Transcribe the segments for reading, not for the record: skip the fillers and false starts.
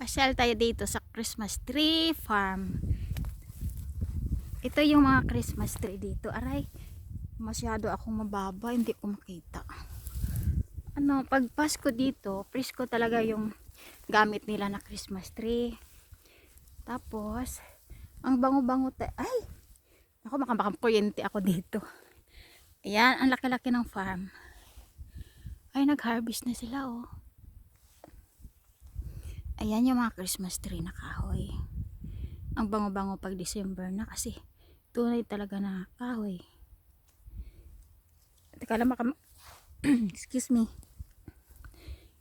Pasyal tayo dito sa Christmas tree farm. Ito yung mga Christmas tree dito. Aray, masyado akong mababa, hindi ko makita. Pag Pasko dito, presko talaga yung gamit nila na Christmas tree. Tapos, ang bango-bango ay, ako makapakampuyente ako dito. Ayan, ang laki-laki ng farm. Ay, nag-harvest na sila, oh. Ayan yung mga Christmas tree na kahoy. Ang bango-bango pag December na kasi tunay talaga na kahoy. Teka lang excuse me.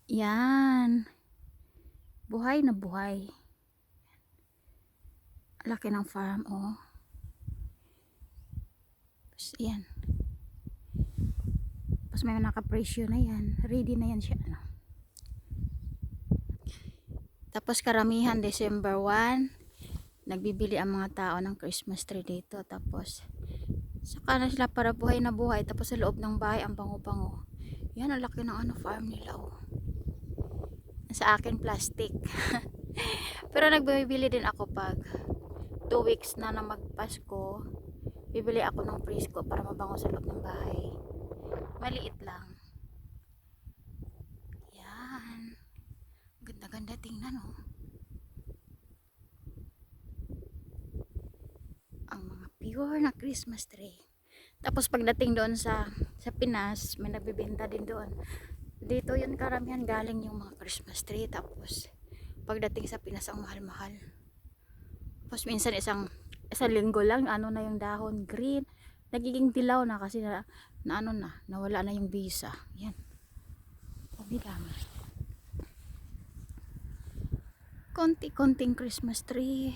Yan. Buhay na buhay. Laki ng farm, oh. Tapos, yan. Tapos may nakapresyo na yan. Ready na yan siya, Tapos karamihan December 1, nagbibili ang mga tao ng Christmas tree dito. Tapos saka na sila para buhay na buhay. Tapos sa loob ng bahay ang bango-bango. Yan, ang laki ng farm nila, oh. Sa akin plastic. Pero nagbibili din ako pag 2 weeks na magpasko. Bibili ako ng presko para mabango sa loob ng bahay. Maliit lang. Yan. Ganda-ganda tingnan, oh. Ang mga pure na Christmas tree. Tapos pagdating doon sa Pinas, may nagbebenta din doon. Dito yun karamihan galing yung mga Christmas tree. Tapos pagdating sa Pinas, ang mahal-mahal. Tapos minsan isang linggo lang, na yung dahon, green. Nagiging dilaw na kasi nawala na yung bisa. Yan. Dami. Konti-konting Christmas tree.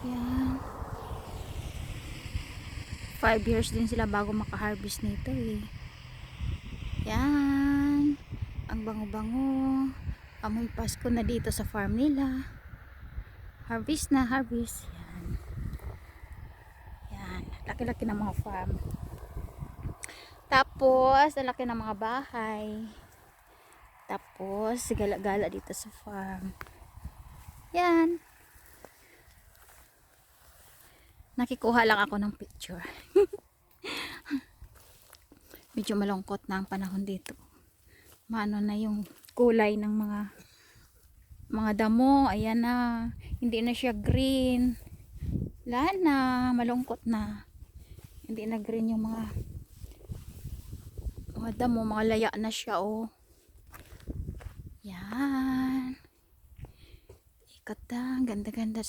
Yan. 5 years din sila bago makaharvest nito, eh. Yan. Ang bango-bango. Amoy Pasko na dito sa farm nila. Harvest na, harvest. Yan. Yan. Laki-laki ng mga farm. Tapos, ang laki ng mga bahay. Tapos, gala-gala dito sa farm. Yan. Nakikuha lang ako ng picture. Medyo malungkot na ang panahon dito. Maano na yung kulay ng mga damo. Ayan na. Hindi na siya green. Wala na. Malungkot na. Hindi na green yung mga damo. Mga laya na siya, oh. Yan. Ikata. Ganda-ganda.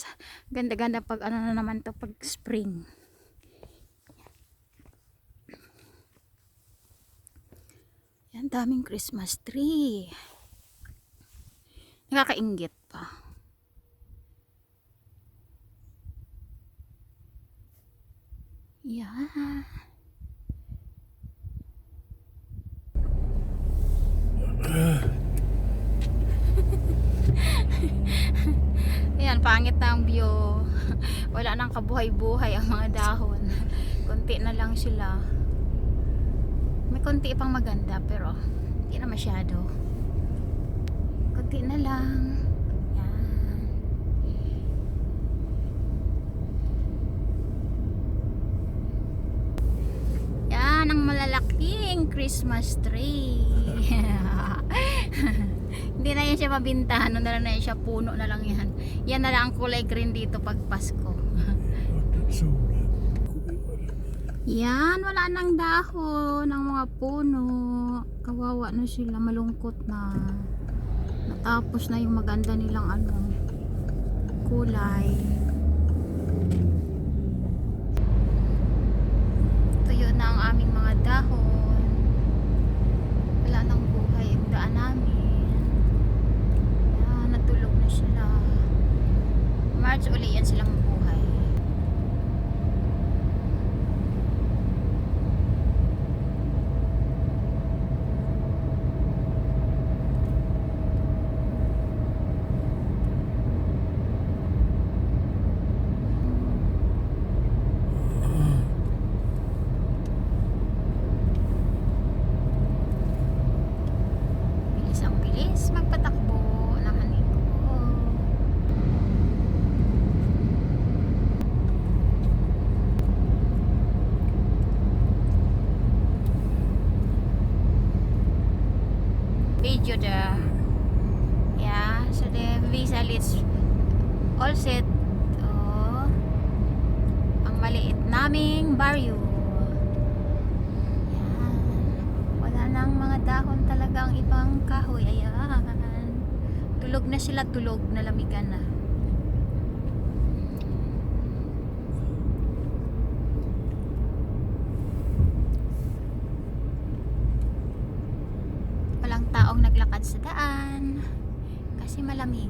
Ganda-ganda pag na naman to pag spring. Yan, daming Christmas tree. Nakakainggit pa. Yan. Ayan, pangit na ang view. Wala nang kabuhay-buhay ang mga dahon. Konti na lang sila. May konti pang maganda pero hindi na masyado. Konti na lang. Yan. Yan ang malalaking Christmas tree. Hindi na yan siya mabintahan. Na lang na yan siya, puno na lang yan. Yan na lang ang kulay green dito pag Pasko. Yan, wala nang dahon ng mga puno. Kawawa na sila, malungkot na. Natapos na yung maganda nilang kulay. Tuyo na ang aming mga dahon. Wala nang buhay yung daan namin. Yan, natulog na sila. March uli yan silang buhay. Bilis ang bilis magpatakbo. video there. Yeah, so the visa is all set. Oh, ang maliit naming baryo. Yan. Wala nang mga dahon talagang ibang kahoy. Ayan. Tulog na sila, tulog na lamigan na. Walang taong naglakad sa daan kasi malamig.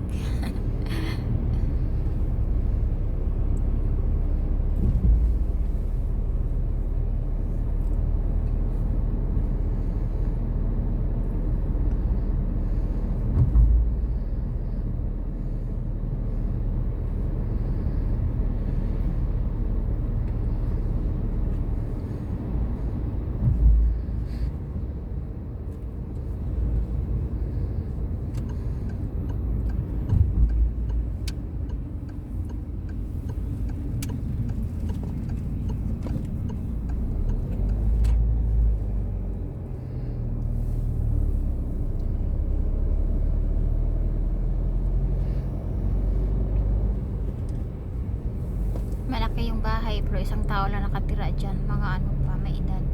Malaki yung bahay pero isang tao lang nakatira dyan, mga ano pa, may edad.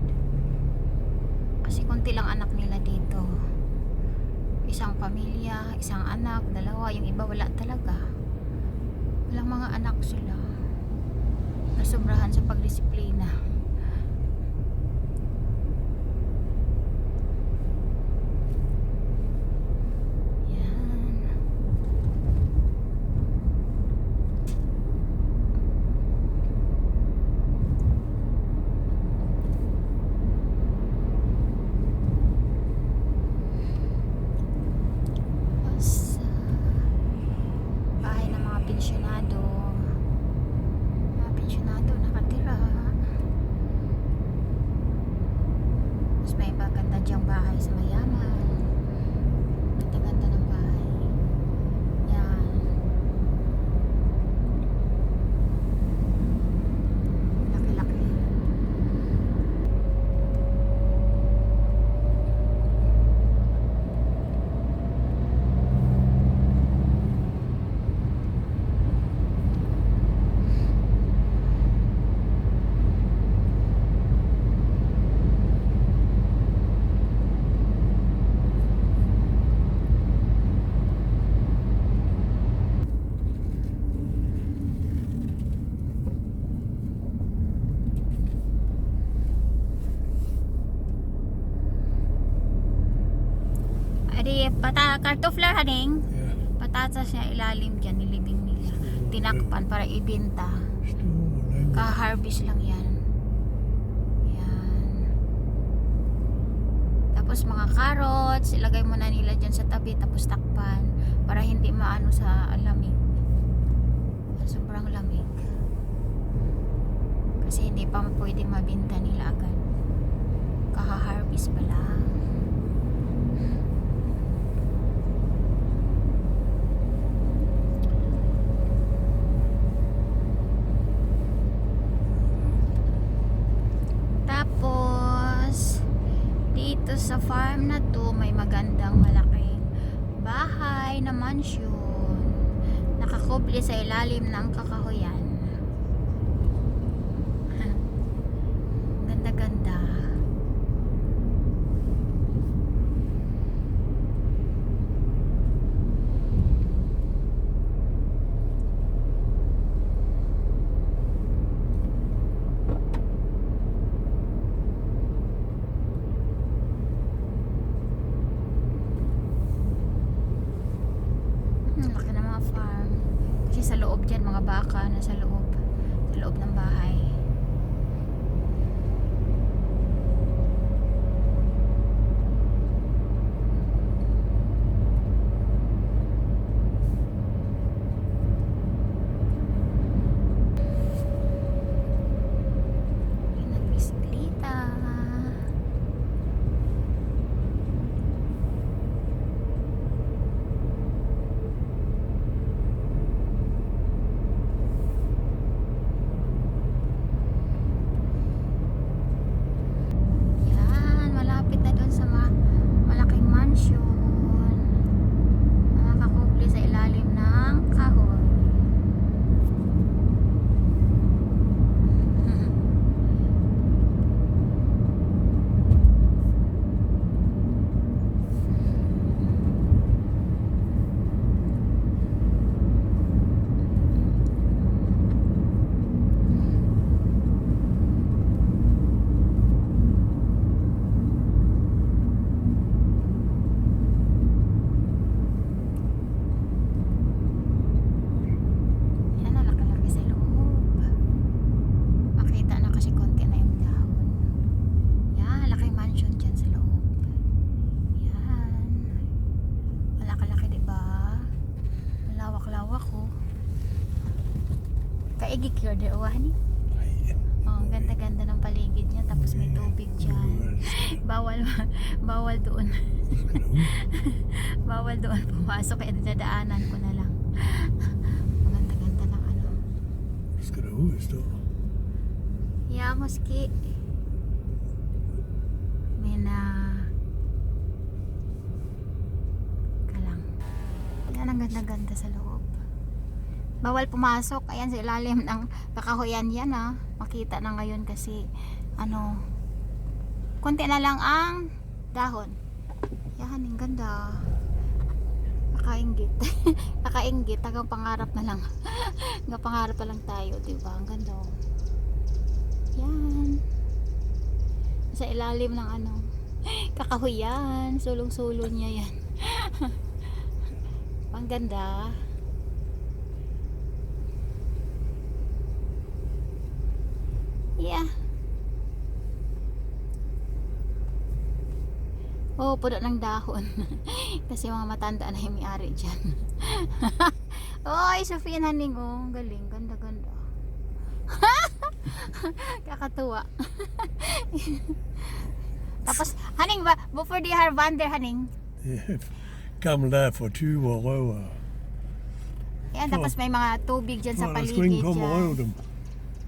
Kasi konti lang anak nila dito. Isang pamilya, isang anak, dalawa, yung iba wala talaga. Walang mga anak sila. Nasobrahan sa pagdisiplina. Pensyonado. Mga pensyonado nakatira. Mas may maganda dyang bahay sa mayaman. Ganda-ganda ng bahay. Yan. Laki-laki. Adi, kartofler haning. Ja, Patatas niya ilalim dyan, nilibing nila. Tinakpan para ibenta. stoelen. Ka-harvest lang yan. Yan. Tapos mga carrots, ilagay mo na nila dyan sa tabi, tapos takpan para hindi maano sa lamig. Sobrang lamig. Kasi hindi pa pwede mabenta nila agad. Kaka-harvest pa lang. Dito sa farm na to may magandang malaking bahay na mansyon, nakakubli sa ilalim ng kakahuyan. Ganda-ganda. Laki ng mga farm. Kasi sa loob dyan, mga baka na sa loob ng bahay. Nagbisikleta. ko. Kaigi cure de ni. Oh, ang ganda-ganda ng paligid niya tapos may tubig diyan. Bawal doon. Bawal doon pumasok kaya dadaanan ko na lang. Ang ganda-ganda ng ano. Ska du hus då? Ja, maski. Men kalang. Yan ang ganda-ganda sa loob. Bawal pumasok. Ayan sa ilalim ng kakahuyan yan makita na ngayon kasi ano konti na lang ang dahon. Yan, ang ganda. Kakainggit. Kakainggit. Hanggang pangarap na lang. Hanggang pangarap na lang tayo, diba? Ang ganda. Yan. Sa ilalim ng ano kakahuyan. Sulong-sulong niya yan. Ang ganda. Yeah. Oh, puno ng dahon. Kasi mga matanda na yung may-ari dyan. Oy, Sofia Haning, oh. Galing, ganda-ganda. Kakatuwa. Tapos, Haning, before di har vandre, Haning? Gammal där för 20 år. Yan, tapos may mga tubig dyan sa Skring paligid kommer dyan. ur dem.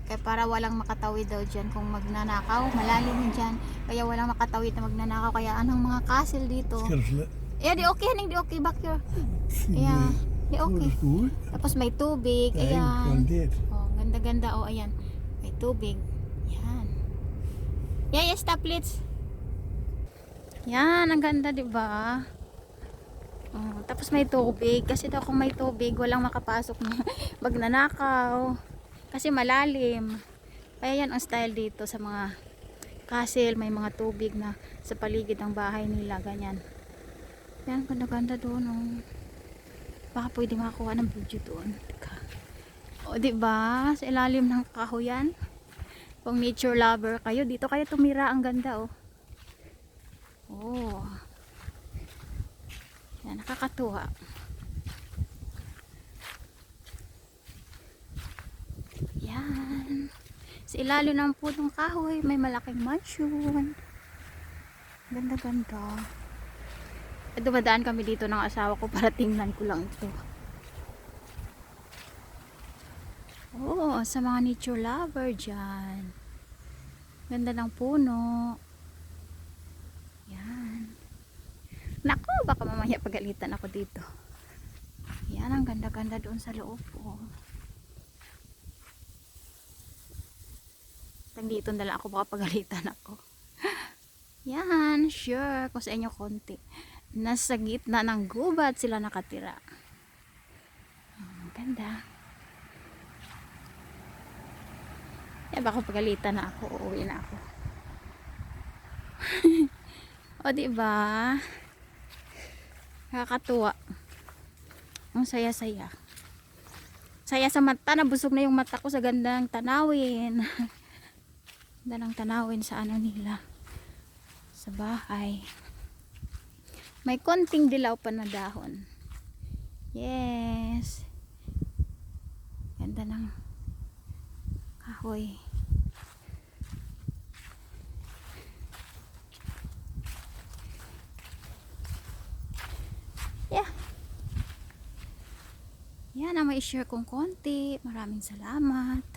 Kaya para walang makatawid daw dyan kung magnanakaw. Malalim dyan. Kaya walang makatawid na magnanakaw. Kaya anong mga castle dito. Ska du slä... Yeah, di okay, Haning, di okay. Back here. Yeah, di okay. Tapos may tubig. Ayan. Oh, ganda-ganda. Oh, ayan. May tubig. Yan. Yeah, yeah, stop, let's. Yan, ang ganda, di ba? Oh, tapos may tubig. Kasi daw kung may tubig, walang makapasok na magnanakaw. Kasi malalim. Kaya yan ang style dito sa mga castle. May mga tubig na sa paligid ng bahay nila. Ganyan. Yan, ganda-ganda doon. Oh. Baka pwede makakuha ng video doon. O, diba? Sa ilalim ng kahoyan. Kung nature lover kayo, dito kayo tumira. Ang ganda, oh. Oh. Yan, nakakatuwa. Yan. Sa ilalim ng punong kahoy, may malaking mansion. Ganda-ganda. Dumadaan kami dito ng asawa ko para tingnan ko lang ito. Oh, sa mga nature lover dyan. Ganda ng puno. Yan. Naku, baka mamaya pagalitan ako dito. Yan, ang ganda-ganda doon sa loob. Oh. Dito na lang ako, baka pagalitan ako. Yan, sure. Kung sa inyo konti. Nasa gitna ng gubat sila nakatira. Ganda. Eh, baka pagalitan na ako, uuwi na ako. O, diba? Nakakatuwa. Ang saya-saya. Saya sa mata, nabusog na yung mata ko sa gandang tanawin. Ganda ng tanawin sa ano nila. Sa bahay. May konting dilaw pa na dahon. Yes. Ganda ng kahoy. Yeah. Yan ang may share kong konti. Maraming salamat.